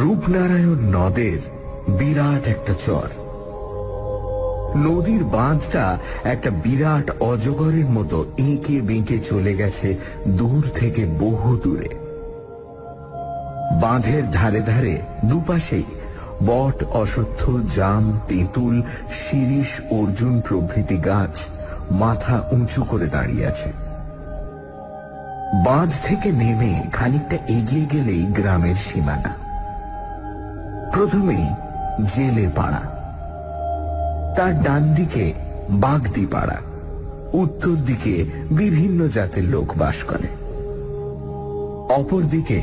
রূপনারায়ণ নদের বিরাট একটা চর। নদীর বাঁধটা একটা বিরাট অজগরের মতো এঁকে বেঁকে চলে গেছে দূর থেকে বহু দূরে। বাঁধের ধারে ধারে দুপাশেই বট, অশ্বত্থ, জাম, তেঁতুল, শিরীষ, অর্জুন প্রভৃতি গাছ মাথা উঁচু করে দাঁড়িয়ে আছে। বাঁধ থেকে নেমে খানিকটা এগিয়ে গেলেই গ্রামের সীমানা। প্রথমেই জেলে পাড়া, তার ডান দিকে বাগদি পাড়া, উত্তর দিকে বিভিন্ন জাতের লোক বাস করে। অপরদিকে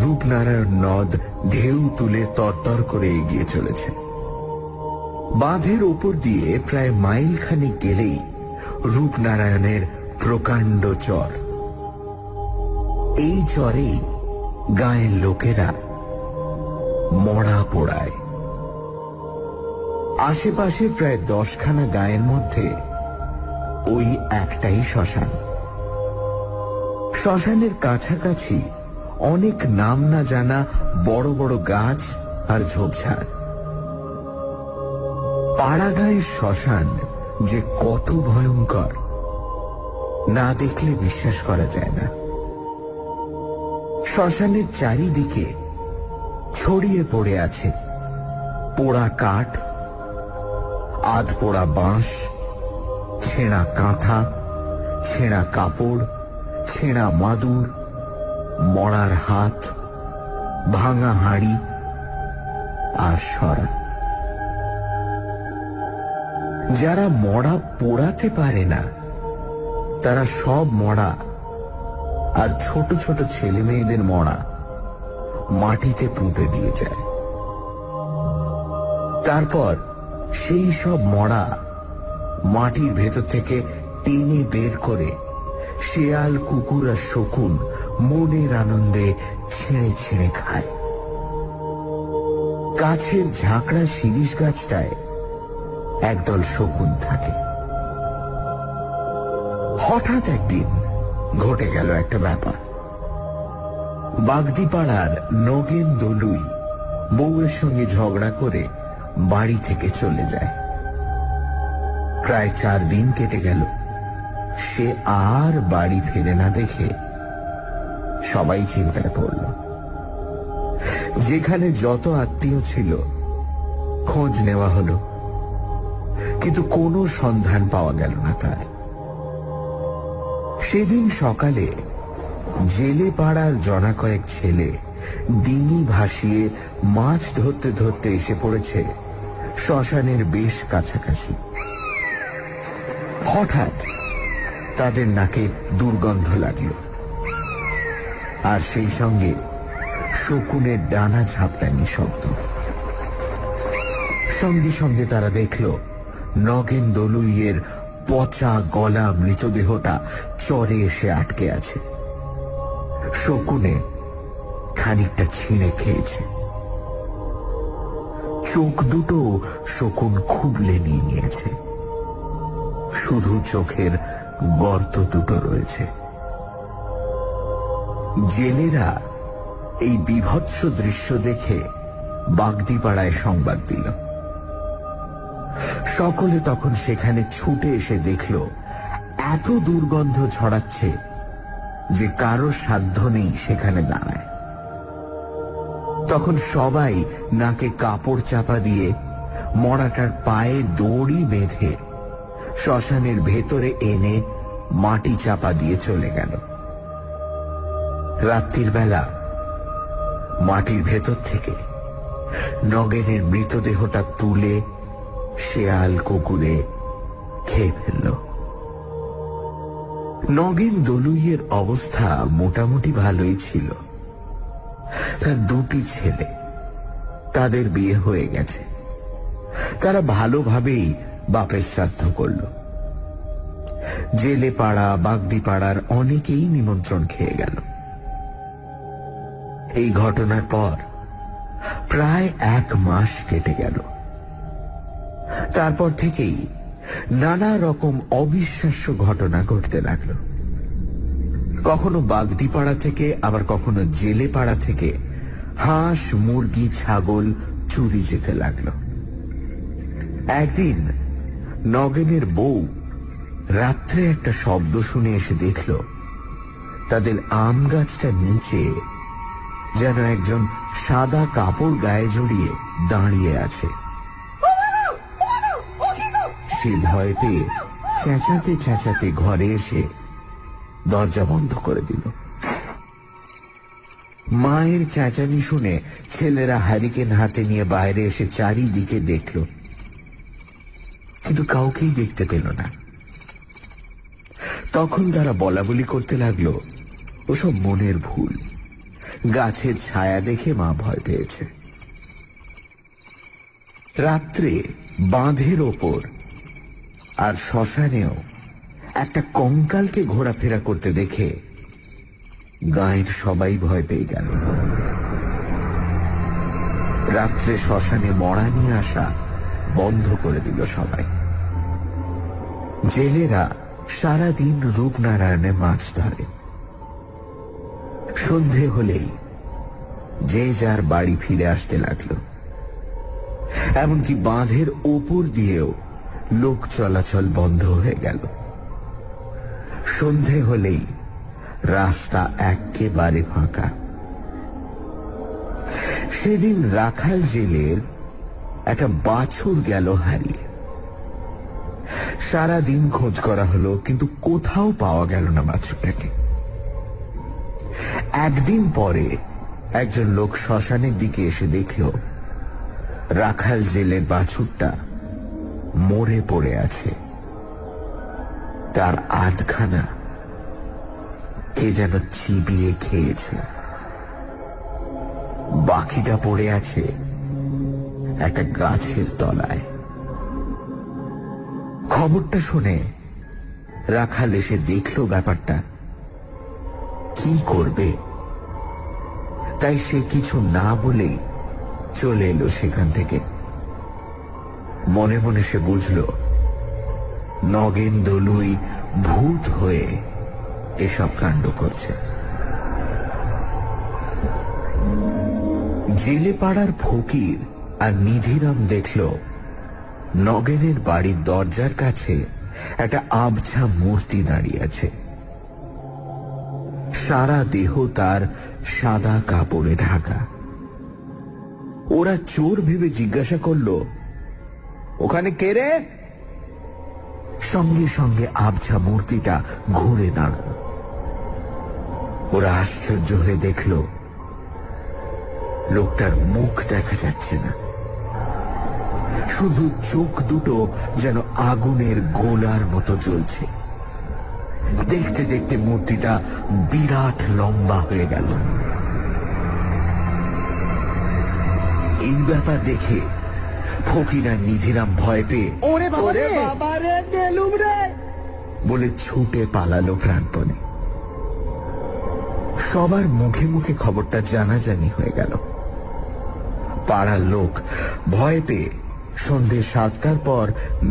রূপনারায়ণ নদ ঢেউ তুলে তরতর করে এগিয়ে চলেছে। বাঁধের ওপর দিয়ে প্রায় মাইল খানিক গেলেই রূপনারায়ণের প্রকাণ্ড চর। এই চরেই গাঁয়ের লোকেরা মরা পোড়ায়। আশেপাশে প্রায় 10খানা গাঁয়ের মধ্যে ওই একটাই শ্মশান। শ্মশানের কাছাকাছি অনেক নাম না জানা বড় বড় গাছ আর ঝোপঝাড়। পাড়া গাঁয়ের শ্মশান যে কত ভয়ঙ্কর, না দেখলে বিশ্বাস করা যায় না। শ্মশানের চারিদিকে ছড়িয়ে পড়ে আছে পোড়া কাঠ, আধ পোড়া বাঁশ, ছেঁড়া কাঁথা, ছেঁড়া কাপড়, ছেঁড়া মাদুর, মরার হাত, ভাঙা হাঁড়ি আর সরা। যারা মরা পোড়াতে পারে না তারা সব মরা আর ছোট ছোট ছেলে মেয়েদের মরা মাটিতে পুঁতে দিয়ে যায়। তারপর সেই সব মরা মাটির ভেতর থেকে টেনে বের করে শেয়াল, কুকুর আর শকুন মনের আনন্দে ছেড়ে ছেড়ে খায়। গাছের ঝাঁকড়া শিরীষ গাছটায় একদল শকুন থাকে। হঠাৎ একদিন ঘটে গেল একটা ব্যাপার। বাগদিপাড়ার নগেন দলুই বউয়ের সঙ্গে ঝগড়া করে বাড়ি থেকে চলে যায়। প্রায় 4 দিন কেটে গেল, সে আর বাড়ি ফেরে না দেখে সবাই চিন্তায় পড়ল। যেখানে যত আত্মীয় ছিল খোঁজ নেওয়া হলো, কিন্তু কোনো সন্ধান পাওয়া গেল না তার। সেদিন সকালে জেলে পাড়ার জনা কয়েক ছেলে ডিঙি ভাসিয়ে মাছ ধরতে ধরতে এসে পড়েছে শ্মশানের বেশ কাছাকাছি। হঠাৎ তাদের নাকে দুর্গন্ধ লাগল, আর সেই সঙ্গে শকুনের ডানা ঝাপটানি শব্দ। সঙ্গে সঙ্গে তারা দেখল নগেন দলুইয়ের পচা গলা মৃতদেহটা চরে এসে আটকে আছে। শকুনে খানিকটা ছিঁড়ে খেয়েছে। চোখ দুটো শকুন খুবলে নিয়ে নিয়েছে, শুধু চোখের গর্ত দুটো রয়েছে। জেলেরা এই বীভৎস দৃশ্য দেখে বাগদিপাড়ায় সংবাদ দিল। সকলে তখন সেখানে ছুটে এসে দেখল এত দুর্গন্ধ ছড়াচ্ছে যে কারো সাধ্য নেই সেখানে দাঁড়ায়। তখন সবাই নাকে কাপড় চাপা দিয়ে মরাটার পায়ে দড়ি বেঁধে শ্মশানের ভেতরে এনে মাটি চাপা দিয়ে চলে গেল। রাত্রির বেলা মাটির ভেতর থেকে নগেনের মৃতদেহটা তুলে শেয়াল, কুকুরে খেয়ে ফেলল। নগেন দলুইয়ের অবস্থা মোটামুটি ভালোই ছিল। তার 2টি ছেলে, তাদের বিয়ে হয়ে গেছে। তারা ভালোভাবেই বাপের শ্রাদ্ধ করল। জেলে পাড়া, বাগদি পাড়ার অনেকেই নিমন্ত্রণ খেয়ে গেল। এই ঘটনার পর প্রায় 1 মাস কেটে গেল। তারপর থেকেই নানা রকম অবিশ্বাস্য ঘটনা ঘটতে লাগলো। কখনো বাগদিপাড়া থেকে, আবার কখনো জেলে পাড়া থেকে হাঁস, মুরগি, ছাগল চুরি যেতে লাগলো। একদিন নগেনের বউ রাত্রে একটা শব্দ শুনে এসে দেখল তাদের আম গাছটার নিচে যেন একজন সাদা কাপড় গায়ে জড়িয়ে দাঁড়িয়ে আছে। সে ভয় পেয়ে চেঁচাতে চেঁচাতে ঘরে এসে দরজা বন্ধ করে দিল। মায়ের চেঁচানি শুনে ছেলেরা হ্যারিকেন হাতে নিয়ে বাইরে এসে চারিদিকে দেখল, কিন্তু কাউকেই দেখতে পেল না। তখন তারা বলাবলি করতে লাগলো ওসব মনের ভুল, গাছের ছায়া দেখে মা ভয় পেয়েছে। রাত্রে বাঁধের ওপর আর শ্মশানেও একটা কঙ্কালকে ঘোরাফেরা করতে দেখে গাঁয়ের সবাই ভয় পেয়ে গেল। রাত্রে শ্মশানে মরা নিয়ে আসা বন্ধ করে দিল সবাই। জেলেরা সারাদিন রূপনারায়ণে মাছ ধরে। সন্ধে হলেই যে যার বাড়ি ফিরে আসতে লাগলো। এমনকি বাঁধের ওপর দিয়েও লোক চলাচল বন্ধ হয়ে গেল। সন্ধে হলেই রাস্তা একেবারে ফাঁকা। সেদিন রাখাল জেলের একটা বাছুর গেল হারিয়ে। সারাদিন খোঁজ করা হলো, কিন্তু কোথাও পাওয়া গেল না বাছুরটাকে। একদিন পরে একজন লোক শ্মশানের দিকে এসে দেখল রাখাল জেলের বাছুরটা মরে পড়ে আছে। তার আধখানা কে যেন চিবিয়ে খেয়েছে, বাকিটা পড়ে আছে একটা গাছের তলায়। খবরটা শুনে রাখাল এসে দেখল ব্যাপারটা, কি করবে তাই সে কিছু না বলেই চলে এলো সেখান থেকে। মনে মনে সে বুঝল নগেন দলুই ভূত হয়ে এসব কাণ্ড করছে। জেলে পাড়ার ফকির আর নিধিরাম দেখল নগেনের বাড়ির দরজার কাছে একটা আবছা মূর্তি দাঁড়িয়ে আছে। সারা দেহ তার সাদা কাপড়ে ঢাকা। ওরা চোর ভেবে জিজ্ঞাসা করল, ওখানে কে রে? সঙ্গে সঙ্গে আবছা মূর্তিটা ঘুরে দাঁড়াল। ওরা আশ্চর্য হয়ে দেখল লোকটার মুখ দেখা যাচ্ছে না, শুধু চোখ দুটো যেন আগুনের গোলার মতো জ্বলছে। দেখতে দেখতে মূর্তিটা বিরাট লম্বা হয়ে গেল। এই ব্যাপার দেখে ফকির আর নিধিরাম ভয় পেয়ে ওরে বাবা রে গেলুম রে বলে ছুটে পালালো প্রাণপণে। সবার মুখে মুখে খবরটা জানাজানি হয়ে গেল। পাড়ার লোক ভয় পেয়ে সন্ধে 7টার পর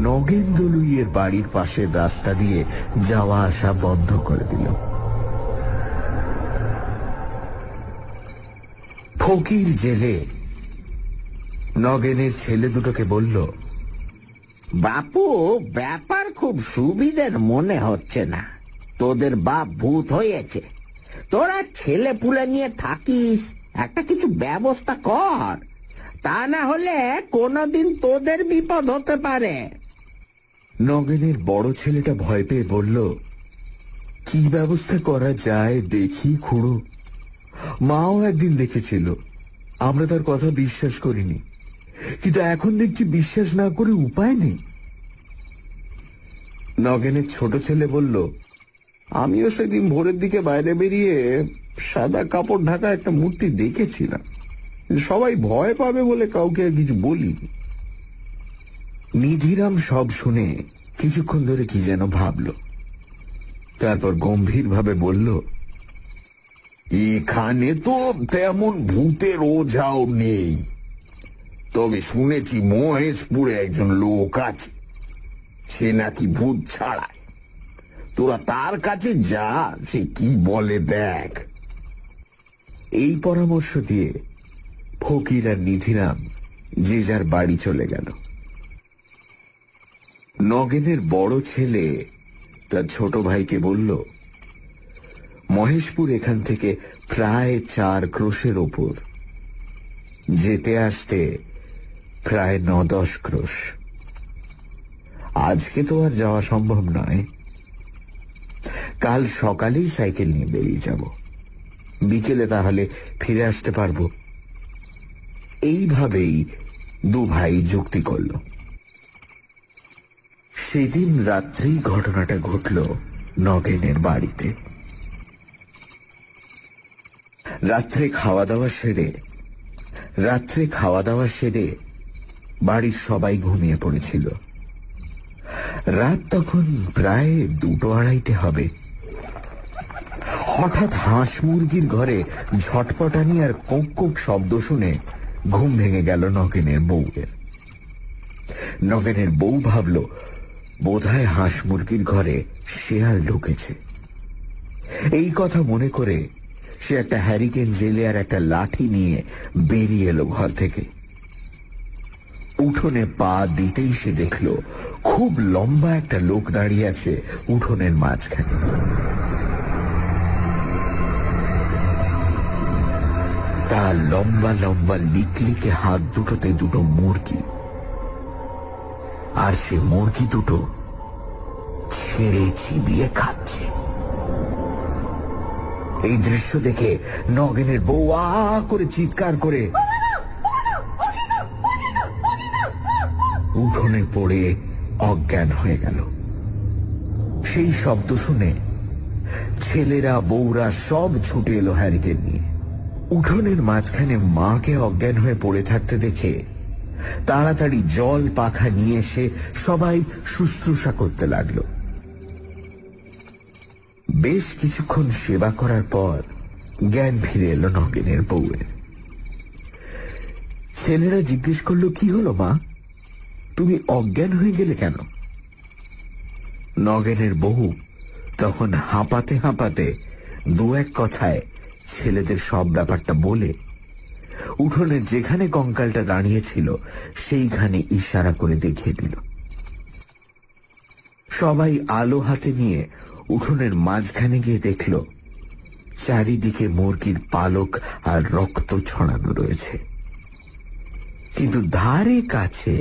নগেন দলুইয়ের বাড়ির পাশের রাস্তা দিয়ে যাওয়া আসা বন্ধ করে দিল। ফকির জেলে নগেনের ছেলে দুটোকে বলল, বাপু, ব্যাপার খুব সুবিধের মনে হচ্ছে না। তোদের বাপ ভূত হয়েছে, তোরা ছেলে পুলে নিয়ে থাকিস, একটা কিছু ব্যবস্থা কর, তা না হলে কোনোদিন তোদের বিপদ হতে পারে। নগেনের বড় ছেলেটা ভয় পেয়ে বলল, কি ব্যবস্থা করা যায় দেখি খুড়ো। মাও একদিন দেখেছিল, আমরা তার কথা বিশ্বাস করিনি, কিন্তু এখন দেখছি বিশ্বাস না করে উপায় নেই। নগেনের ছোট ছেলে বলল, আমিও সেদিন ভোরের দিকে বাইরে বেরিয়ে সাদা কাপড় ঢাকা একটা মূর্তি দেখেছিলাম, সবাই ভয় পাবে বলে কাউকে আর কিছু বলিনি। নিধিরাম সব শুনে কিছুক্ষণ ধরে কি যেন ভাবল, তারপর গম্ভীরভাবে বলল, এখানে তো তেমন ভূতের ওঝাও নেই, তবে শুনেছি মহেশপুরে একজন লোক আছে, সে নাকি ভূত ছাড়ায়। তোরা তার কাছে যা, সে কি বলে দেখ। এই পরামর্শ দিয়ে ফকির আর নিধিরাম যে যার বাড়ি চলে গেল। নগেনের বড় ছেলে তার ছোট ভাইকে বলল, মহেশপুর এখান থেকে প্রায় 4 ক্রোশের ওপর, যেতে আসতে প্রায় 9-10 ক্রোশ। আজকে তো আর যাওয়া সম্ভব নয়, কাল সকালেই সাইকেল নিয়ে বেরিয়ে যাব, বিকেলে তাহলে ফিরে আসতে পারবো। এইভাবেই দু ভাই যুক্তি করল। সেদিন রাত্রেই ঘটনাটা ঘটল নগেনের বাড়িতে। রাত্রে খাওয়া দাওয়া সেরে বাড়ির সবাই ঘুমিয়ে পড়েছিল। রাত তখন প্রায় 2-2:30 হবে। হঠাৎ হাঁস মুরগির ঘরে ঝটপটানি আর কোঁক কোঁক শব্দ শুনে ঘুম ভেঙে গেল নগেনের বউয়ের। নগেনের বউ ভাবল বোধহয় হাঁস মুরগির ঘরে শেয়াল ঢুকেছে। এই কথা মনে করে সে একটা হ্যারিকেন জেলে আর একটা লাঠি নিয়ে বেরিয়ে এলো ঘর থেকে। উঠোনে পা দিতেই সে দেখল খুব লম্বা একটা লোক দাঁড়িয়ে আছে উঠোনের মাঝখানে। তার লম্বা লম্বা লিকলিকে হাত দুটোতে দুটো মুরগি, আর সে মুরগি দুটো ছেড়ে চিবিয়ে খাচ্ছে। এই দৃশ্য দেখে নগেনের বউ আ করে চিৎকার করে উঠোনে পড়ে অজ্ঞান হয়ে গেল। সেই শব্দ শুনে ছেলেরা বউরা সব ছুটে এলো হ্যারিকেন নিয়ে। উঠোনের মাঝখানে মাকে অজ্ঞান হয়ে পড়ে থাকতে দেখে তাড়াতাড়ি জল পাখা নিয়ে এসে সবাই শুশ্রূষা করতে লাগলো। বেশ কিছুক্ষণ সেবা করার পর জ্ঞান ফিরে এলো নগেনের বউয়ের। ছেলেরা জিজ্ঞেস করলো, কি হলো মা, তুমি অজ্ঞান হয়ে গেলে কেন? নগেনের বউ তখন হাঁপাতে হাঁপাতে 2-1 কথায় ছেলেদের সব ব্যাপারটা বলে উঠোনের যেখানে কঙ্কালটা দাঁড়িয়েছিল সেইখানে ইশারা করে দেখিয়ে দিল। সবাই আলো হাতে নিয়ে উঠোনের মাঝখানে গিয়ে দেখল চারিদিকে মুরগির পালক আর রক্ত ছড়ানো রয়েছে, কিন্তু ধারে কাছে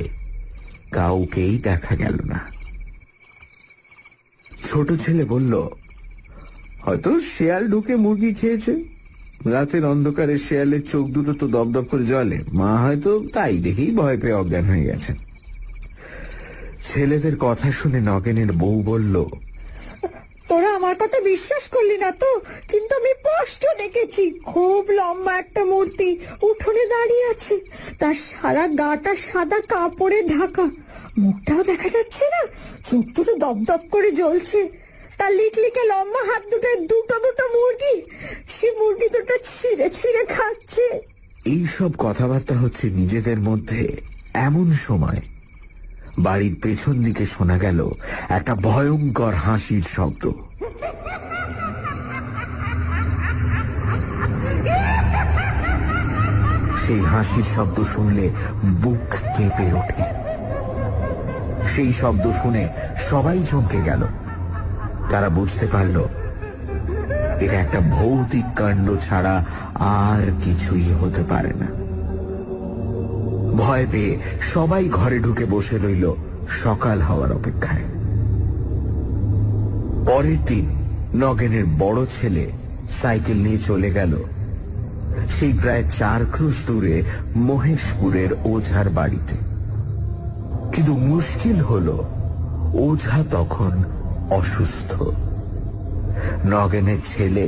কাউকেই দেখা গেল না। ছোট ছেলে বলল, হয়তো শেয়াল ঢুকে মুরগি খেয়েছে। রাতের অন্ধকারে শেয়ালের চোখ দুটো তো দপদপ করে জ্বলে, মা হয়তো তাই দেখেই ভয় পেয়ে অজ্ঞান হয়ে গেছে। ছেলেদের কথা শুনে নগেনের বউ বলল, তোরা আমার কথা বিশ্বাস করলি না তো, কিন্তু আমি স্পষ্ট দেখেছি খুব লম্বা একটা মূর্তি উঠোনে দাঁড়িয়ে আছে। তার সারা গাটা সাদা কাপড়ে ঢাকা, মুখটাও দেখা যাচ্ছে না, চোখ দুটো দপদপ করে জ্বলছে। তার লিকলিকে লম্বা হাত দুটোয় দুটো দুটো মুরগি, সে মুরগি দুটো ছিঁড়ে ছিঁড়ে খাচ্ছে। এইসব কথাবার্তা হচ্ছে নিজেদের মধ্যে। এমন সময় বাড়ির পেছন দিকে শোনা গেল একটা ভয়ঙ্কর হাসির শব্দ। সেই হাসির শব্দ শুনলে বুক কেঁপে ওঠে। সেই শব্দ শুনে সবাই চমকে গেল। তারা বুঝতে পারল এটা একটা ভৌতিক কাণ্ড ছাড়া আর কিছুই হতে পারে না। ভয় পেয়ে সবাই ঘরে ঢুকে বসে রইল সকাল হওয়ার অপেক্ষায়। পরের দিন নগেনের বড় ছেলে সাইকেল নিয়ে চলে গেল সেই প্রায় 4 ক্রোশ দূরে মহেশপুরের ওঝার বাড়িতে। কিন্তু মুশকিল হলো ওঝা তখন অসুস্থ। নগেনের ছেলে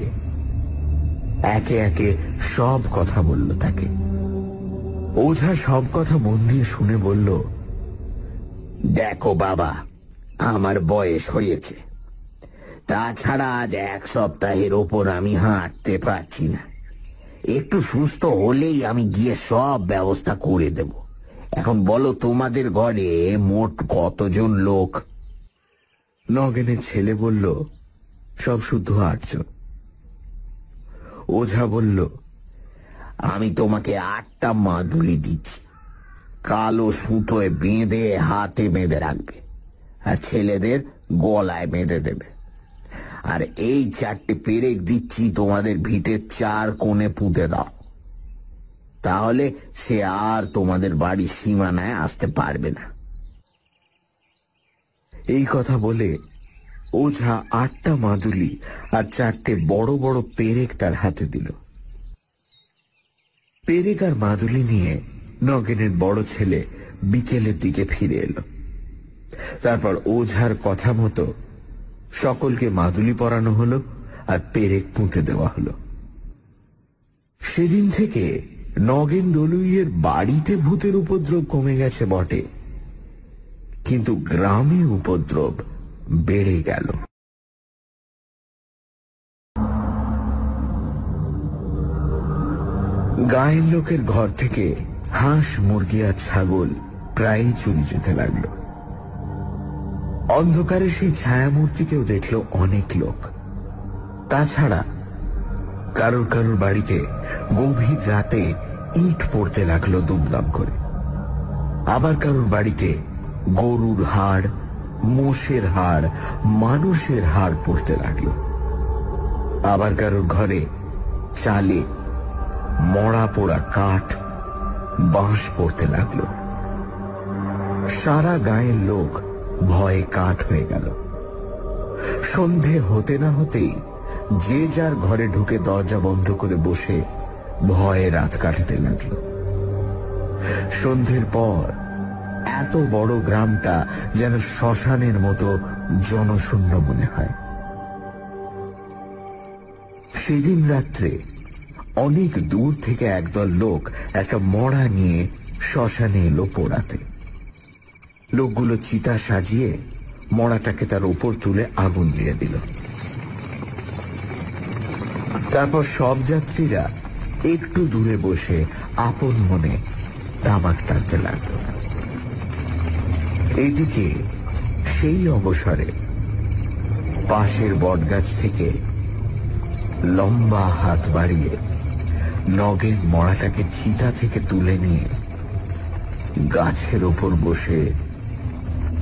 একে একে সব কথা বলল তাকে। ওঝা সব কথা মন দিয়ে শুনে বলল, দেখো বাবা, আমার বয়স হয়েছে, তাছাড়া আজ 1 সপ্তাহের ওপর আমি হাঁটতে পারছি না। একটু সুস্থ হলেই আমি গিয়ে সব ব্যবস্থা করে দেব। এখন বলো, তোমাদের ঘরে মোট কতজন লোক? নগেনের ছেলে বলল, সব শুদ্ধ 8 জন। ওঝা বলল, আমি তোমাকে 8টা মাদুলি দিচ্ছি। কালো সুতোয় বেঁধে হাতে বেঁধে রাখবে, আর ছেলেদের গলায় বেঁধে দেবে। আর এই 4টে পেরেক দিচ্ছি, তোমাদের ভিটের 4 কোণে পুঁতে দাও। তাহলে সে আর তোমাদের বাড়ির সীমানায় আসতে পারবে না। এই কথা বলে ওঝা 8টা মাদুলি আর 4টে বড় বড় পেরেক তার হাতে দিল। পেরেক আর মাদুলি নিয়ে নগেনের বড় ছেলে বিকেলের দিকে ফিরে এলো। তারপর ওঝার কথা মতো সকলকে মাদুলি পরানো হলো আর পেরেক পুঁতে দেওয়া হলো। সেদিন থেকে নগেন দলুইয়ের বাড়িতে ভূতের উপদ্রব কমে গেছে বটে, কিন্তু গ্রামে উপদ্রব বেড়ে গেল। গায়ের লোকের ঘর থেকে হাঁস, মুরগি আর ছাগল প্রায়ই চুরি যেতে লাগলো। অন্ধকারে সেই ছায়ামূর্তিকেও দেখলো অনেক লোক। তাছাড়া কারোর কারোর বাড়িতে গভীর রাতে ইট পড়তে লাগলো দুমদাম করে। আবার কারোর বাড়িতে গরুর হাড়, মোষের হাড়, মানুষের হাড় পড়তে লাগলো। আবার কারোর ঘরে চালে মরা পোড়া কাঠ, বাঁশ পড়তে লাগলো। সারা গায়ের লোক ভয়ে কাঠ হয়ে গেল। সন্ধে হতে না হতেই যে যার ঘরে ঢুকে দরজা বন্ধ করে বসে ভয়ে রাত কাটাতে লাগলো। সন্ধ্যের পর এত বড় গ্রামটা যেন শ্মশানের মতো জনশূন্য মনে হয়। সেদিন রাত্রে অনেক দূর থেকে একদল লোক একটা মড়া নিয়ে শ্মশানে এলো পোড়াতে। লোকগুলো চিতা সাজিয়ে মড়াটাকে তার উপর তুলে আগুন দিয়ে দিল। তারপর সব যাত্রীরা একটু দূরে বসে আপন মনে তামাক টানতে লাগল। এইদিকে সেই অবসরে পাশের বটগাছ থেকে লম্বা হাত বাড়িয়ে নগেন মড়াটাকে চিতা থেকে তুলে নিয়ে গাছের ওপর বসে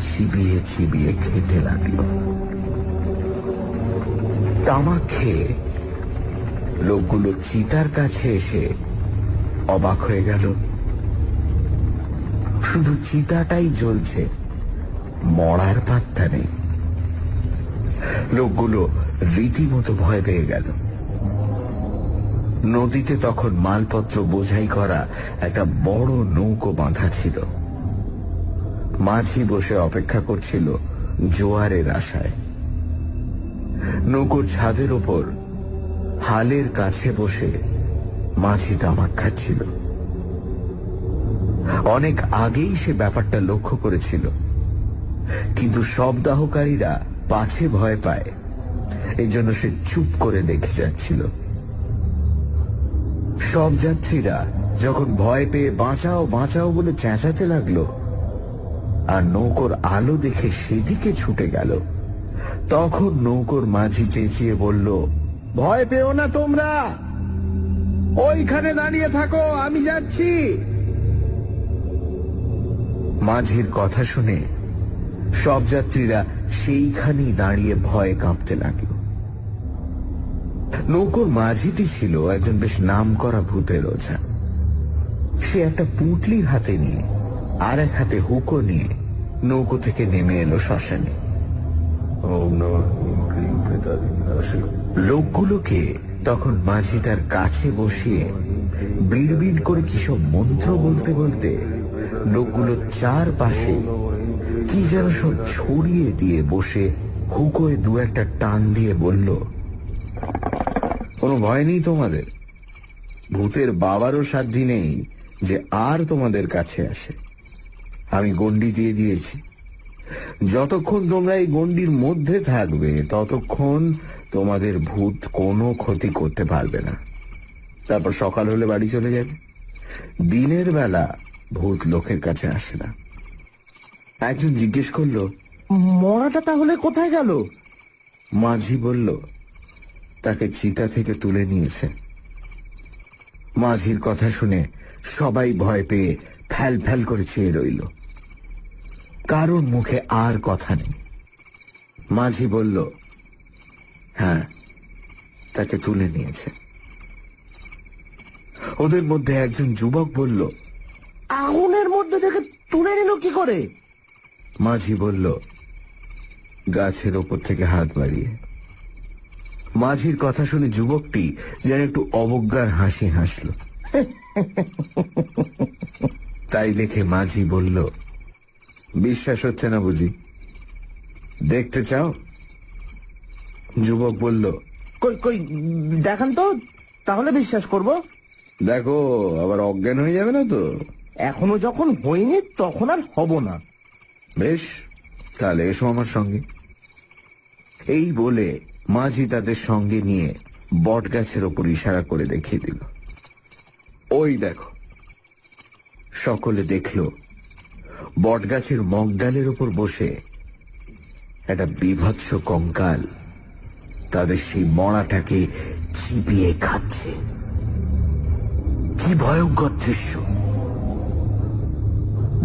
চিবিয়ে চিবিয়ে খেতে লাগল। তামাক খেয়ে লোকগুলো চিতার কাছে এসে অবাক হয়ে গেল। শুধু চিতাটাই জ্বলছে, মরার পাত্তা নেই। লোকগুলো রীতিমতো ভয় পেয়ে গেল। নদীতে তখন মালপত্র বোঝাই করা একটা বড় নৌকো বাঁধা ছিল। মাঝি বসে অপেক্ষা করছিল জোয়ারের আশায়। নৌকোর ছাদের ওপর হালের কাছে বসে মাঝি তামাক খাচ্ছিল। অনেক আগেই সে ব্যাপারটা লক্ষ্য করেছিল, কিন্তু শবদাহকারীরা পাছে ভয় পায়, এই জন্য সে চুপ করে দেখে যাচ্ছিল। সব যাত্রীরা যখন ভয় পেয়ে বাঁচাও বাঁচাও বলে চেঁচাতে লাগলো আর নৌকোর আলো দেখে সেদিকে ছুটে গেল, তখন নৌকোর মাঝি চেঁচিয়ে বলল, ভয় পেও না তোমরা, ওইখানে দাঁড়িয়ে থাকো, আমি যাচ্ছি। মাঝির কথা শুনে সব যাত্রীরা সেইখানেই দাঁড়িয়ে ভয়ে কাঁপতে লাগল। নৌকোর মাঝিটি ছিল একজন বেশ নামকরা ভূতের ওঝা। সে একটা পুঁটলি হাতে নিয়ে আর এক হাতে হুকো নিয়ে নৌকো থেকে নেমে এলো শ্মশানে। লোকগুলোকে তখন মাঝি তার কাছে বসিয়ে বিড় বিড় করে কিসব মন্ত্র বলতে বলতে লোকগুলো চারপাশে কি যেন সব ছড়িয়ে দিয়ে বসে হুকোয় দু একটা টান দিয়ে বলল, কোনো ভয় নেই তোমাদের, ভূতের বাবারও সাধ্যি নেই যে আর তোমাদের কাছে আসে। আমি গণ্ডি দিয়ে দিয়েছি, যতক্ষণ তোমরা এই গণ্ডির মধ্যে থাকবে ততক্ষণ তোমাদের ভূত কোনো ক্ষতি করতে পারবে না। তারপর সকাল হলে বাড়ি চলে যাবে। দিনের বেলা ভূত লোকের কাছে আসে না। একজন জিজ্ঞেস করলো, মরাটা তাহলে কোথায় গেল? মাঝি বলল, তাকে চিতা থেকে তুলে নিয়েছে। মাঝির কথা শুনে সবাই ভয় পেয়ে ফ্যাল ফ্যাল করে চেয়ে রইল। কারোর মুখে আর কথা নেই। মাঝি বলল, হ্যাঁ, তাকে তুলে নিয়েছে। ওদের মধ্যে একজন যুবক বলল, আগুনের মধ্যে থেকে তুলে নিল কি করে? মাঝি বলল, গাছের ওপর থেকে হাত বাড়িয়ে। মাঝির কথা শুনে যুবকটি যেন একটু অবজ্ঞার হাসি হাসল। তাই দেখে মাঝি বলল, বিশ্বাস হচ্ছে না বুঝি? দেখতে চাও? যুবক বলল, কই কই দেখান তো, তাহলে বিশ্বাস করব। দেখো, আবার অজ্ঞান হয়ে যাবে না তো? এখনো যখন হয়নি তখন আর হব না। বেশ, তাহলে এসো আমার সঙ্গে। এই বলে মাঝি তাদের সঙ্গে নিয়ে বট গাছের ওপর ইশারা করে দেখিয়ে দিল, ওই দেখো। সকলে দেখল বট গাছের মগডালের ওপর বসে একটা বীভৎস কঙ্কাল তাদের সেই মড়াটাকে চিবিয়ে খাচ্ছে। কি ভয়ঙ্কর দৃশ্য!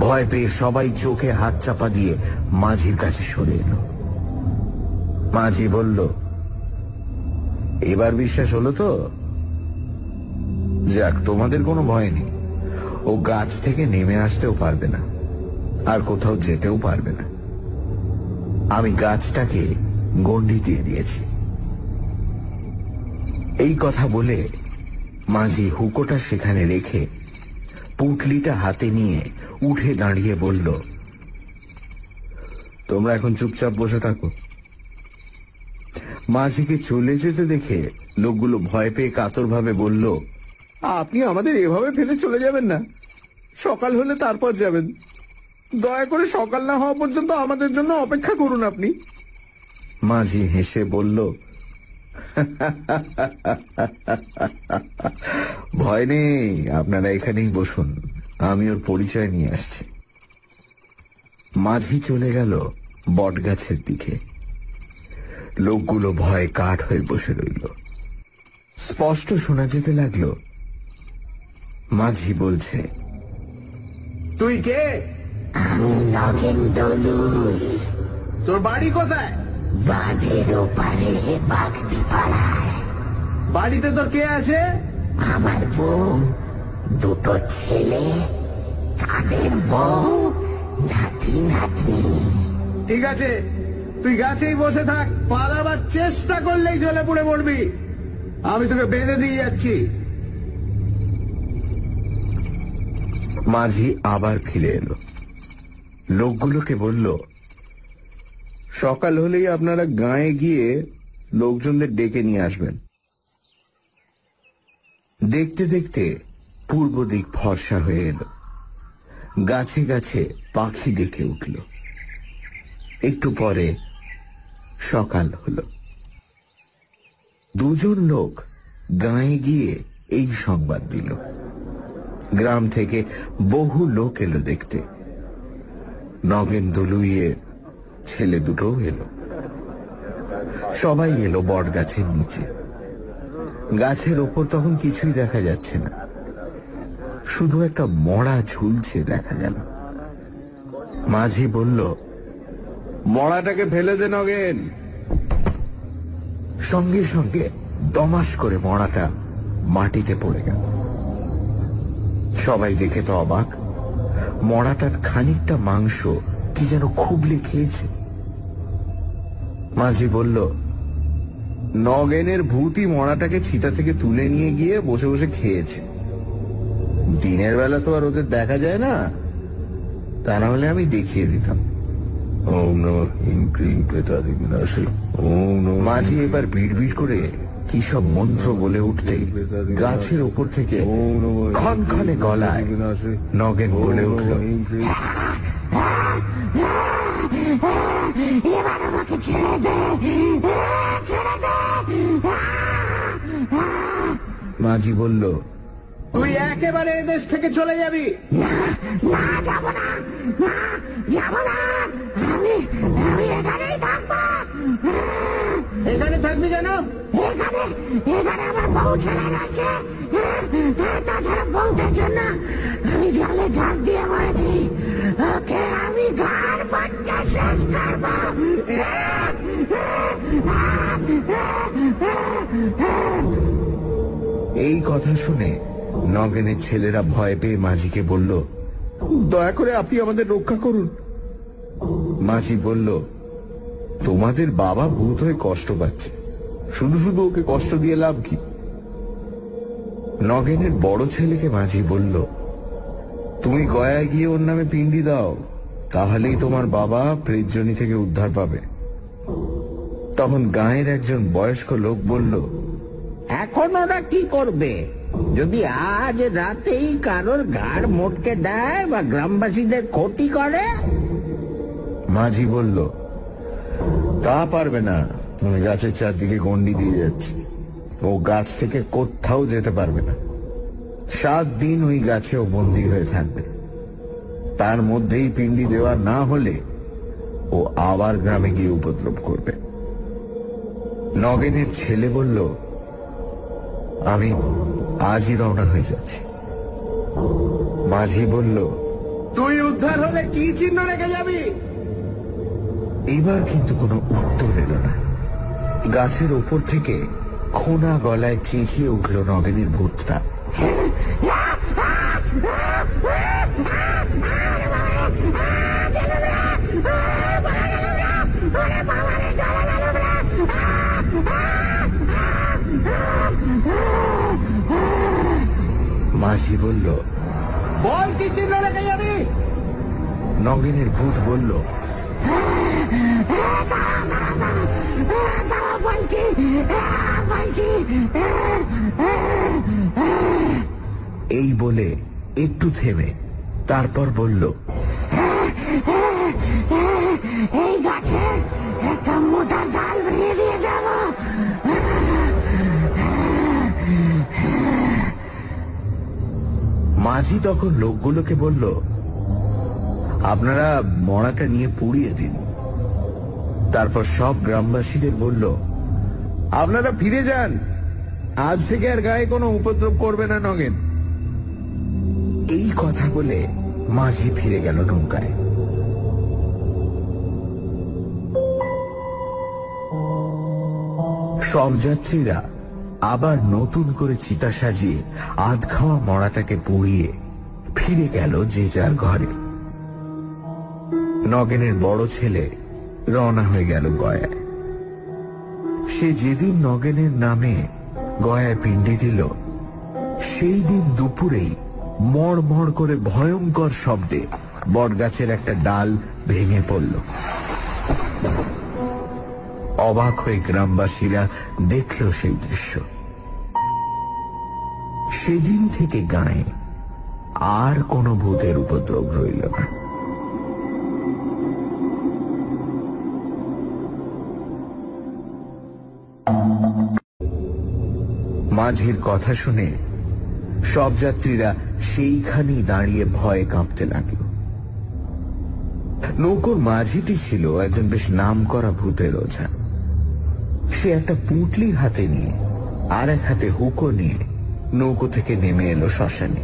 ভয় পেয়ে সবাই চোখে হাত চাপা দিয়ে মাঝির কাছে সরে এলো। মাঝি বলল, এবার বিশ্বাস হলো তো? যাক, তোমাদের কোনো ভয় নেই। ও গাছ থেকে নেমে আসতেও পারবে না, আর কোথাও যেতেও পারবে না। আমি গাছটাকে গণ্ডি দিয়ে দিয়েছি। এই কথা বলে মাঝি হুকোটা সেখানে রেখে পুঁটলিটা হাতে নিয়ে উঠে দাঁড়িয়ে বলল, তোমরা এখন চুপচাপ বসে থাকো। মাঝিকে চলে যেতে দেখে লোকগুলো ভয় পেয়ে কাতরভাবে বলল, আপনি আমাদের এভাবে ফেলে চলে যাবেন না। সকাল হলে তারপর যাবেন। দয়া করে সকাল না হওয়া পর্যন্ত আমাদের জন্য অপেক্ষা করুন আপনি। মাঝি হেসে বলল, ভয় নেই, আপনারা এখানেই বসুন, আমি ওর পরিচয় নিয়ে আসছি। মাঝি চলে গেল বটগাছের দিকে। লোকগুলো ভয়ে কাঠ হয়ে বসে রইল। স্পষ্ট শোনা যেতে লাগলো, মাঝি বলছে, তুই কে? আমি নগেন দলুই। তোর বাড়ি কোথায়? বাঁধের ওপারে বাগদি পাড়ায়। বাড়িতে তোর কে আছে? আমার বউ, দুটো ছেলে, তাদের বউ, নাতি নাতনি। ঠিক আছে, তুই গাছেই বসে থাক। পালাবার চেষ্টা করলেই জলে পড়ে মরবি। আমি তোকে বেঁধে দিয়ে যাচ্ছি। মাঝি আবার ফিরে এলো। লোকগুলোকে বলল, সকাল হলেই আপনারা গাঁয়ে গিয়ে লোকজনদের ডেকে নিয়ে আসবেন। দেখতে দেখতে পূর্ব দিক ফর্সা হয়ে এলো। গাছে গাছে পাখি ডেকে উঠল। একটু পরে সকাল হলো। দুজন লোক গাঁয়ে গিয়ে এই সংবাদ দিল। গ্রাম থেকে বহু লোক এলো দেখতে। নগেন দলুইয়ের ছেলে দুটো এলো। সবাই এলো বট গাছের নিচে। গাছের ওপর তখন কিছুই দেখা যাচ্ছে না, শুধু একটা মড়া ঝুলছে দেখা গেল। মাঝি বলল, মড়াটাকে ফেলে দে নগেন। সঙ্গে সঙ্গে দমাস করে মড়াটা মাটিতে পড়ে গেল। সবাই দেখে তো অবাক। মড়াটার খানিকটা মাংস কি যেন খুবলে খেয়েছে। মাঝি বলল, নগেনের ভূতই মড়াটাকে চিতা থেকে তুলে নিয়ে গিয়ে বসে বসে খেয়েছে। দিনের বেলা তো আর ওদের দেখা যায় না, তা না হলে আমি দেখিয়ে দিতাম। মাঝি এবার বিড় করে কি সব মন্ত্র বলে উঠতে গাছের ওপর থেকে ক্ষণক্ষণে গলায় নগেন বলে উঠল, এবার আমাকে ছেড়ে দে, ছেড়ে দে। মাঝি বলল, তুই একেবারে এদেশ থেকে চলে যাবি। না, না, যাব না, না, যাব না, আমি এখানেই থাকবো। এখানে থাকবি কেন? এখানে এখানে আমার বউ ছেলে আছে, তাছাড়া বউটার জন্য আমি জলে ঝাঁপ দিয়ে মরেছি। ওকে আমি ঘর বাচ্চা শেষ করবো। এই কথা শুনে নগেনের ছেলেরা ভয় পেয়ে মাঝিকে বলল, দয়া করে আপনি আমাদের রক্ষা করুন। মাঝি বলল, তোমাদের বাবা ভূত হয়ে কষ্ট পাচ্ছে, শুধু শুধু ওকে কষ্ট দিয়ে লাভ কি? নগেনের বড় ছেলেকে মাঝি বলল, তুমি গয়ায় গিয়ে ওর নামে পিণ্ডি দাও, তাহলেই তোমার বাবা প্রেতজনি থেকে উদ্ধার পাবে। তখন গাঁয়ের একজন বয়স্ক লোক বলল, এখন ওরা কি করবে? যদি আজ রাতেই কারোর ঘাড় মোটকে দেয় বা গ্রামবাসীদের ক্ষতি করে? মাঝি বলল, তা পারবে না, আমি গাছের চারদিকে গন্ডি দিয়ে যাচ্ছি, ও গাছ থেকে কোথাও যেতে পারবে না। 7 দিন ওই গাছে ও বন্দী হয়ে থাকবে, তার মধ্যেই পিণ্ডি দেওয়া না হলে ও আবার গ্রামে গিয়ে উপদ্রব করবে। নগেনের ছেলে বলল, আমি আজই রওনা হয়ে যাচ্ছি। মাঝি বলল, তুই উদ্ধার হলে কি চিহ্ন রেখে যাবি? এবার কিন্তু কোনো উত্তর এলো না। গাছের ওপর থেকে খোনা গলায় চেঁচিয়ে উঠল নগেনের ভূতটা। মাঝি বলল, বল কি চিহ্ন রেখে যাবি? নগেনের ভূত বলল, এই বলে একটু থেমে তারপর বলল, এই গাছে একটা মোটা ডাল ভেঙে দিয়ে যাব। মাঝি তখন লোকগুলোকে বলল, আপনারা মড়াটা নিয়ে পুড়িয়ে দিন। তারপর সব গ্রামবাসীদের বলল, আপনারা ফিরে যান, আজ থেকে আর গায়ে কোনো উপদ্রব করবে না নগেন। এই কথা বলে মাঝি ফিরে গেল নৌকায়। সব যাত্রীরা আবার নতুন করে চিতা সাজিয়ে আধ খাওয়া মড়াটাকে পুড়িয়ে ফিরে গেল যে যার ঘরে। নগেনের বড় ছেলে রওনা হয়ে গেল গয়ায়। সে যেদিন নগেনের নামে গয়ায় পিণ্ডি দিল, সেই দিন দুপুরেই মড় মড় করে ভয়ঙ্কর শব্দে বটগাছের একটা ডাল ভেঙে পড়ল। অবাক হয়ে গ্রামবাসীরা দেখল সেই দৃশ্য। সেদিন থেকে গায়ে আর কোনো ভূতের উপদ্রব রইল না। মাঝির কথা শুনে সব যাত্রীরা সেইখানেই দাঁড়িয়ে ভয়ে কাঁপতে লাগলো। নৌকোর মাঝিটি ছিল একজন বেশ নামকরা ভূতের ওঝা। সে একটা পুঁটলি হাতে নিয়ে আর এক হাতে হুকো নিয়ে নৌকো থেকে নেমে এলো শ্মশানে।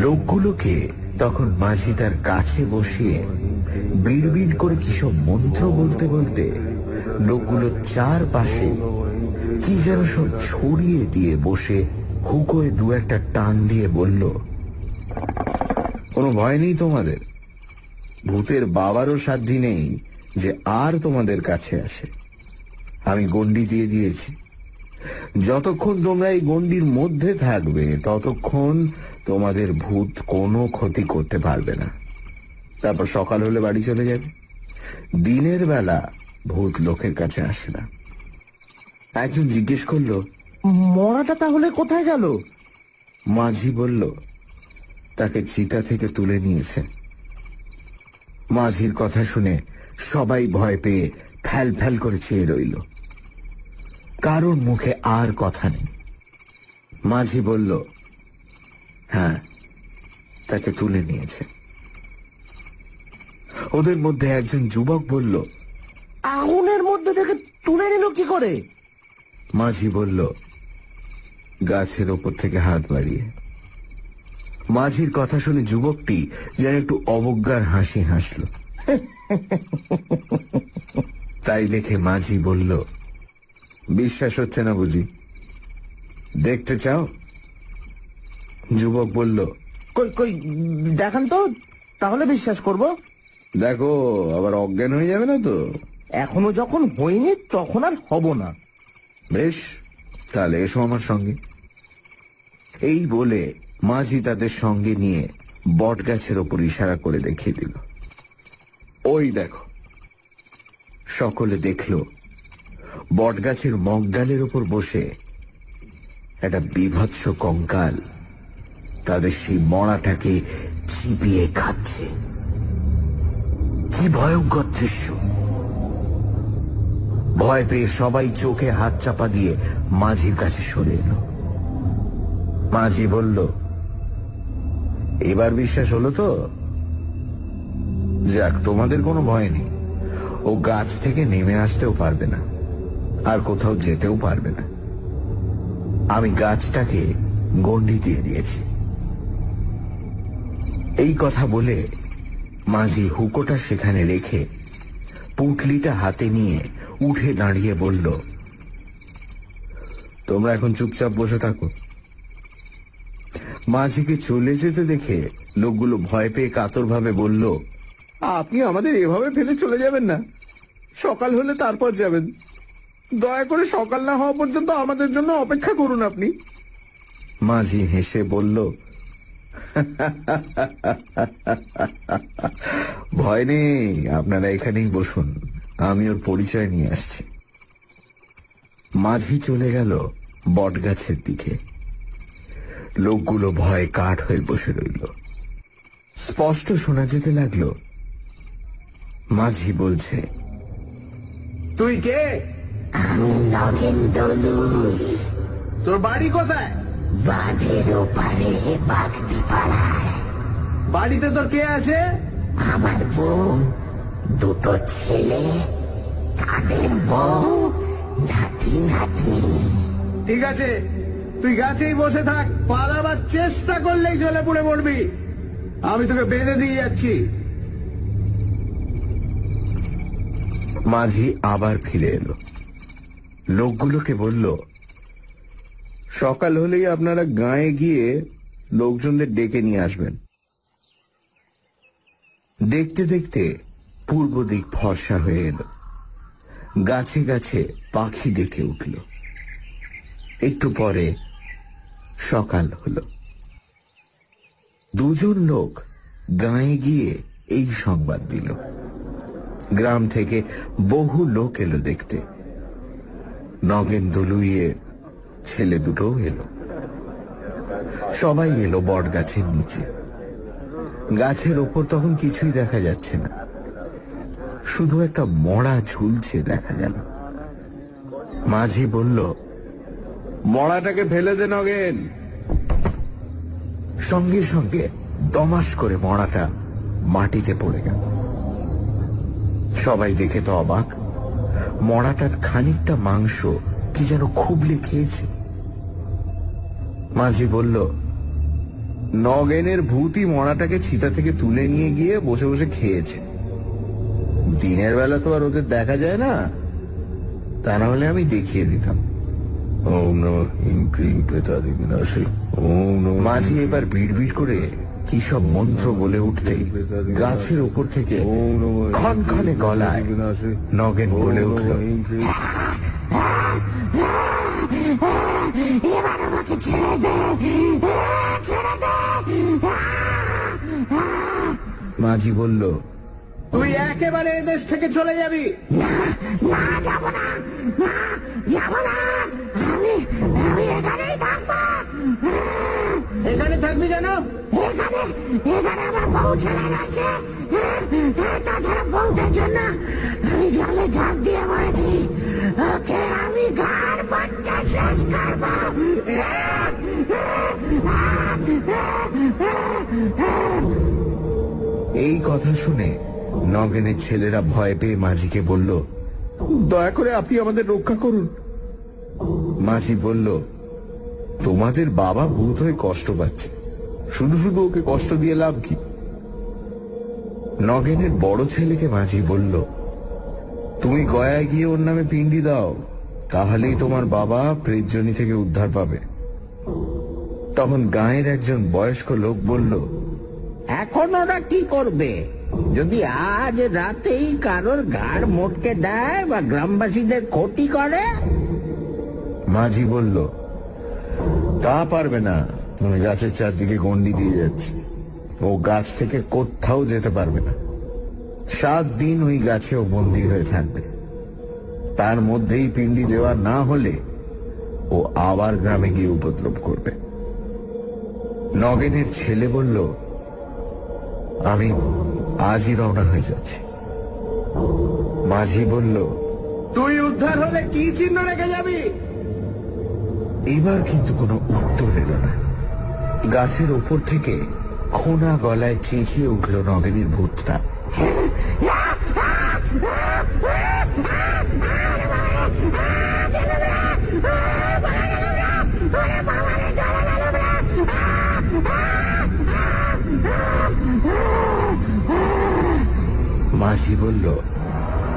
লোকগুলোকে তখন মাঝি তার কাছে বসিয়ে বিড়বিড় করে কিসব মন্ত্র বলতে বলতে লোকগুলো চারপাশে কি যেন সব ছড়িয়ে দিয়ে বসে হুকোয় 2-1টা টান দিয়ে বলল, কোনো ভয় নেই তোমাদের, ভূতের বাবারও সাধ্য নেই যে আর তোমাদের কাছে আসে। আমি গন্ডি দিয়ে দিয়েছি, যতক্ষণ তোমরা এই গন্ডির মধ্যে থাকবে ততক্ষণ তোমাদের ভূত কোনো ক্ষতি করতে পারবে না। তারপর সকাল হলে বাড়ি চলে যাবে। দিনের বেলা ভূত লোকের কাছে আসে না। একজন জিজ্ঞেস করলো, মরাটা তাহলে কোথায় গেল? মাঝি বলল, তাকে চিতা থেকে তুলে নিয়েছে। মাঝির কথা শুনে সবাই ভয় পেয়ে ফ্যাল ফ্যাল করে চেয়ে রইল। কারোর মুখে আর কথা নেই। মাঝি বলল, হ্যাঁ, তাকে তুলে নিয়েছে। ওদের মধ্যে একজন যুবক বলল, আগুনের মধ্যে থেকে তুলে নিল কি করে? মাঝি বলল, গাছের ওপর থেকে হাত বাড়িয়ে। মাঝির কথা শুনে যুবকটি যেন একটু অবজ্ঞার হাসি হাসল। তাই দেখে মাঝি বলল, বিশ্বাস হচ্ছে না বুঝি? দেখতে চাও? যুবক বলল, কই কই দেখান তো, তাহলে বিশ্বাস করব। দেখো আবার অজ্ঞান হয়ে যাবে না তো? এখনো যখন হইনি তখন আর হব না। বেশ, তাহলে এসো আমার সঙ্গে। এই বলে মাঝি তাদের সঙ্গে নিয়ে বট গাছের ওপর ইশারা করে দেখিয়ে দিল, ওই দেখো। সকলে দেখল বট গাছের মগডালের ওপর বসে একটা বিভৎস কঙ্কাল তাদের সেই মড়াটাকে চিবিয়ে খাচ্ছে। কি ভয়ঙ্কর দৃশ্য! ভয় পেয়ে সবাই চোখে হাত চাপা দিয়ে মাঝির কাছে সরে এলো। মাঝি বলল, এবার বিশ্বাস হলো তো? যাক, তোমাদের কোনো ভয় নেই। ও গাছ থেকে নেমে আসতেও পারবে না, আর কোথাও যেতেও পারবে না। আমি গাছটাকে গণ্ডি দিয়ে দিয়েছি। এই কথা বলে মাঝি হুকোটা সেখানে রেখে পুঁটলিটা হাতে নিয়ে উঠে দাঁড়িয়ে বলল, তোমরা এখন চুপচাপ বসে থাকো। মাঝিকে চলে যেতে দেখে লোকগুলো ভয় পেয়ে কাতরভাবে বলল, আপনি আমাদের এভাবে ফেলে চলে যাবেন না। সকাল হলে তারপর যাবেন। দয়া করে সকাল না হওয়া পর্যন্ত আমাদের জন্য অপেক্ষা করুন আপনি। মাঝি হেসে বলল, ভয় নেই, আপনারা এখানেই বসুন, আমি ওর পরিচয় নিয়ে আসছি। মাঝি চলে গেল বটগাছের দিকে। লোকগুলো ভয়ে কাঠ হয়ে বসে রইল। স্পষ্ট শোনা যেতে লাগলো, মাঝি বলছে, তুই কে? আমি নগেন দলুই। তোর বাড়ি কোথায়? বাঁধের ওপারে বাগদি পাড়ায়। বাড়িতে তোর কে আছে? আমার বোন, দুটো ছেলে, তাদের বউ, নাতি নাতনি। ঠিক আছে, তুই গাছেই বসে থাক। পালাবার চেষ্টা করলেই জলে পুড়ে মরবি। আমি তোকে বেঁধে দিয়ে যাচ্ছি। মাঝি আবার ফিরে এলো। লোকগুলোকে বলল, সকাল হলেই আপনারা গাঁয়ে গিয়ে লোকজনদের ডেকে নিয়ে আসবেন। দেখতে দেখতে পূর্ব দিক ফর্সা হয়ে এলো। গাছে গাছে পাখি ডেকে উঠল। একটু পরে সকাল হলো। দুজন লোক গাঁয়ে গিয়ে এই সংবাদ দিল। গ্রাম থেকে বহু লোক এলো দেখতে। নগেন দলুইয়ের ছেলে দুটো এলো। সবাই এলো বট গাছের নিচে। গাছের ওপর তখন কিছুই দেখা যাচ্ছে না, শুধু একটা মড়া ঝুলছে দেখা গেল। মাঝি বলল, মড়াটাকে ফেলে দে নগেন। সঙ্গে সঙ্গে দমাস করে মড়াটা মাটিতে পড়ে গেল। সবাই দেখে তো অবাক। মড়াটার খানিকটা মাংস কি যেন খুবলে খেয়েছে। মাঝি বলল, নগেনের ভূতই মড়াটাকে চিতা থেকে তুলে নিয়ে গিয়ে বসে বসে খেয়েছে। দিনের বেলা তো আর ওদের দেখা যায় না, তা না হলে আমি দেখিয়ে দিতাম। মাঝি এবার বিড়বিড় করে কি সব মন্ত্র বলে উঠতে গাছের উপর থেকে খনখনে গলায় নগেন বলে উঠল, এবার আমাকে ছেড়ে দে, ছেড়ে দে। মাঝি বলল, তুই একেবারে এদেশ থেকে চলে যাবি। না, না, যাবো না, না, যাবো না। আমি আমি এখানেই থাকবো। এখানে থাকবি কেন? এখানে এখানে আমার বউ ছেলে রয়েছে। তাছাড়া বউটার জন্য আমি জলে ঝাঁপ দিয়ে মরেছি। ওকে আমি ঘর পটকা শেষ করবো। এই কথা শুনে নগেনের ছেলেরা ভয় পেয়ে মাঝিকে বলল, দয়া করে আপনি আমাদের রক্ষা করুন। মাঝি বলল, তোমাদের বাবা ভূত হয়ে কষ্ট পাচ্ছে, শুধু শুধু ওকে কষ্ট দিয়ে লাভ কি? নগেনের বড় ছেলেকে মাঝি বলল, তুমি গয়ায় গিয়ে ওর নামে পিণ্ডি দাও, তাহলেই তোমার বাবা প্রেতজনি থেকে উদ্ধার পাবে। তখন গাঁয়ের একজন বয়স্ক লোক বলল, এখন ওরা কি করবে? যদি আজ রাতেই কারোর ঘাড় মোটকে দেয় বা গ্রামবাসীদের ক্ষতি করে? মাঝি বলল, তা পারবে না, আমি গাছের চারদিকে গন্ডি দিয়ে যাচ্ছি, ও গাছ থেকে কোথাও যেতে পারবে না। 7 দিন ওই গাছে ও বন্দী হয়ে থাকবে। তার মধ্যেই পিণ্ডি দেওয়া না হলে ও আবার গ্রামে গিয়ে উপদ্রব করবে। নগেনের ছেলে বলল, আমি আজই রওনা হয়ে যাচ্ছি। মাঝি বলল, তুই উদ্ধার হলে কি চিহ্ন রেখে যাবি? এবার কিন্তু কোনো উত্তর এলো না। গাছের ওপর থেকে খোনা গলায় চেঁচিয়ে উঠল নগেনের ভূতটা। মাঝি বলল,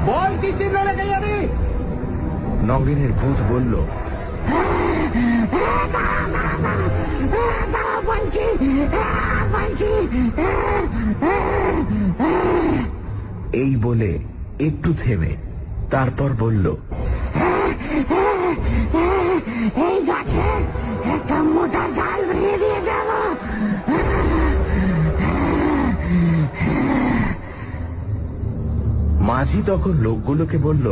বল কি চিহ্ন রেখে যাবি? নগেনের ভূত বলল, এই বলে একটু থেমে তারপর বলল, এই গাছে একটা মোটা ডাল ভেঙে দিয়ে যাব। মাঝি তখন লোকগুলোকে বলল,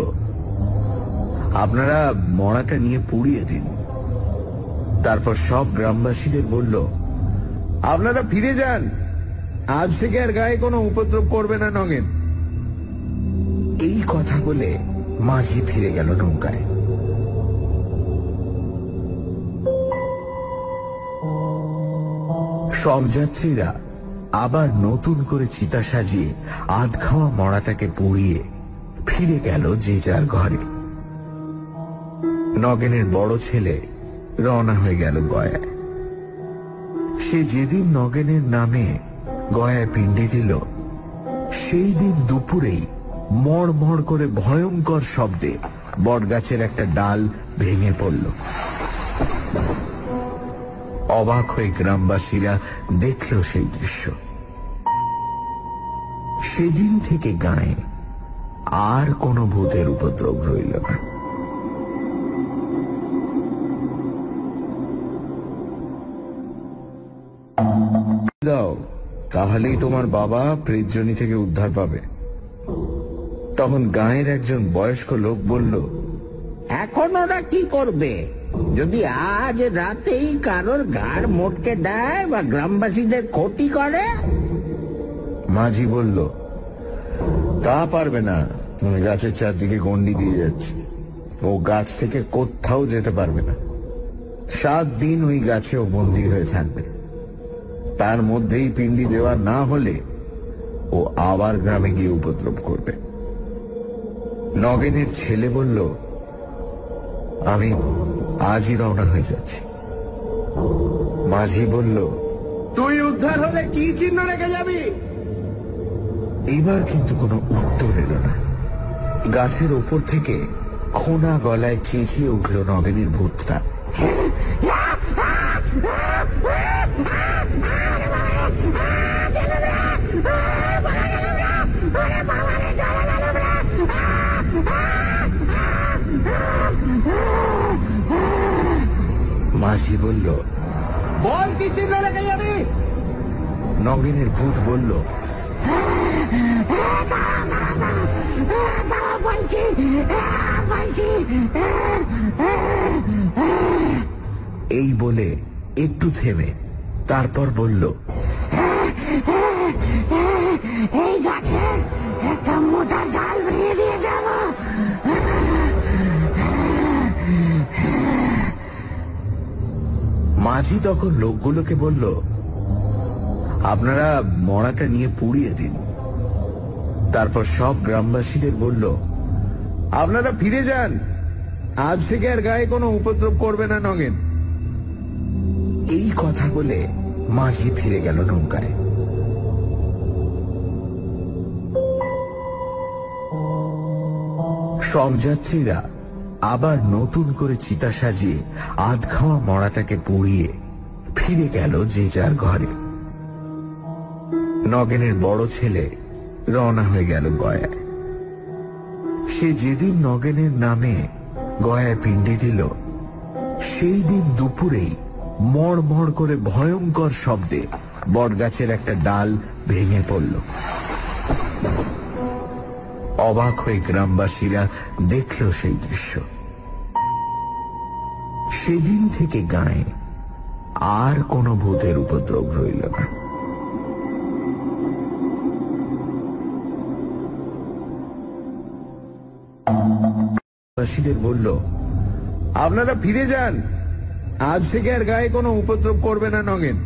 আপনারা মড়াটা নিয়ে পুড়িয়ে দিন। তারপর সব গ্রামবাসীদের বলল, আপনারা ফিরে যান, আজ থেকে আর গায়ে কোনো উপদ্রব করবে না নগেন। এই কথা বলে মাঝি ফিরে গেল নৌকায়। সব যাত্রীরা আবার নতুন করে চিতা সাজিয়ে আধ খাওয়া মড়াটাকে পুড়িয়ে ফিরে গেল যে যার ঘরে। নগেনের বড় ছেলে রওনা হয়ে গেল গয়ায়। সে যেদিন নগেনের নামে গয়ায় পিণ্ডি দিল, সেই দিন দুপুরেই মড় মড় করে ভয়ঙ্কর শব্দে বটগাছের একটা ডাল ভেঙে পড়ল। অবাক হয়ে গ্রামবাসীরা দেখল সেই দৃশ্য। সেদিন থেকে গায়ে আর কোনো ভূতের উপদ্রব রইল না। দাও, তাহলেই তোমার বাবা প্রেতজনি থেকে উদ্ধার পাবে। তখন গাঁয়ের একজন বয়স্ক লোক বলল, এখন ওরা কি করবে? যদি আজ রাতেই কারোর ঘাড় মোটকে দেয় বা গ্রামবাসীদের ক্ষতি করে? মাঝি বলল, তা পারবে না, আমি গাছের চারদিকে গন্ডি দিয়ে যাচ্ছি, ও গাছ থেকে কোথাও যেতে পারবে না। 7 দিন ওই গাছে ও বন্দী হয়ে থাকবে। তার মধ্যেই পিণ্ডি দেওয়া না হলে ও আবার গ্রামে গিয়ে উপদ্রব করবে। নগেনের ছেলে বলল, আমি আজই রওনা হয়ে যাচ্ছি। মাঝি বলল, তুই উদ্ধার হলে কি চিহ্ন রেখে যাবি? এবার কিন্তু কোনো উত্তর এলো না। গাছের ওপর থেকে খোনা গলায় চেঁচিয়ে উঠল নগেনের ভূতটা। মাঝি বলল, বল কি চিহ্ন রেখে যাবি? নগেনের ভূত বলল, এই বলে একটু থেমে তারপর বলল, এই গাছে একটা মোটা ডাল ভেঙে দিয়ে যাব। মাঝি তখন লোকগুলোকে বলল, আপনারা মড়াটা নিয়ে পুড়িয়ে দিন। তারপর সব গ্রামবাসীদের বলল, আপনারা ফিরে যান, আজ থেকে আর গায়ে কোনো উপদ্রব করবে না নগেন। এই কথা বলে মাঝি ফিরে গেল নৌকায়। সব যাত্রীরা আবার নতুন করে চিতা সাজিয়ে আধ খাওয়া মড়াটাকে পুড়িয়ে ফিরে গেল যে যার ঘরে। নগেনের বড় ছেলে রওনা হয়ে গেল গয়ায়। সে যেদিন নগেনের নামে গয়ায় পিণ্ডি দিল, সেই দিন দুপুরেই মড় মড় করে ভয়ঙ্কর শব্দে বটগাছের একটা ডাল ভেঙে পড়ল। অবাক হয়ে গ্রামবাসীরা দেখল সেই দৃশ্য। সেদিন থেকে গায়ে আর কোনো ভূতের উপদ্রব রইল না। গ্রামবাসীদের বলল, আপনারা ফিরে যান, আজ থেকে আর গায়ে কোনো উপদ্রব করবে না নগেন।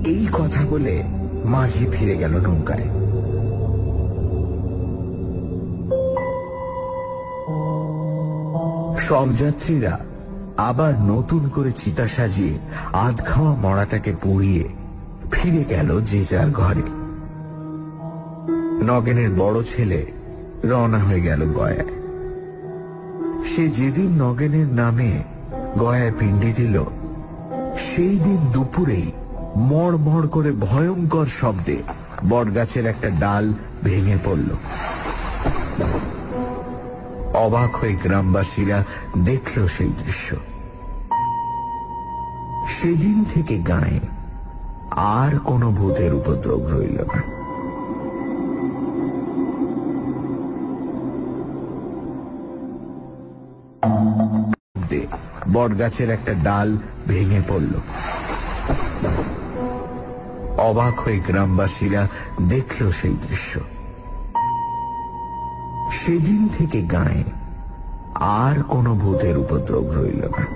এই কথা বলে মাঝি ফিরে গেল নৌকায়। সব যাত্রীরা আবার নতুন করে চিতা সাজিয়ে আধ খাওয়া মড়াটাকে পুড়িয়ে ফিরে গেল যে যার ঘরে। নগেনের বড় ছেলে রওনা হয়ে গেল গয়ায়। সে যেদিন নগেনের নামে গয়ায় পিণ্ডি দিল, সেই দিন দুপুরেই মড় মড় করে ভয়ঙ্কর শব্দে বটগাছের একটা ডাল ভেঙে পড়ল। অবাক হয়ে গ্রামবাসীরা দেখল সেই দৃশ্য। সেদিন থেকে গায়ে আর কোনো ভূতের উপদ্রব রইল না। বটগাছের একটা ডাল ভেঙে পড়ল। অবাক হয়ে গ্রামবাসীরা দেখল সেই দৃশ্য। সেদিন থেকে গায়ে আর কোনো ভূতের উপদ্রব রইল না।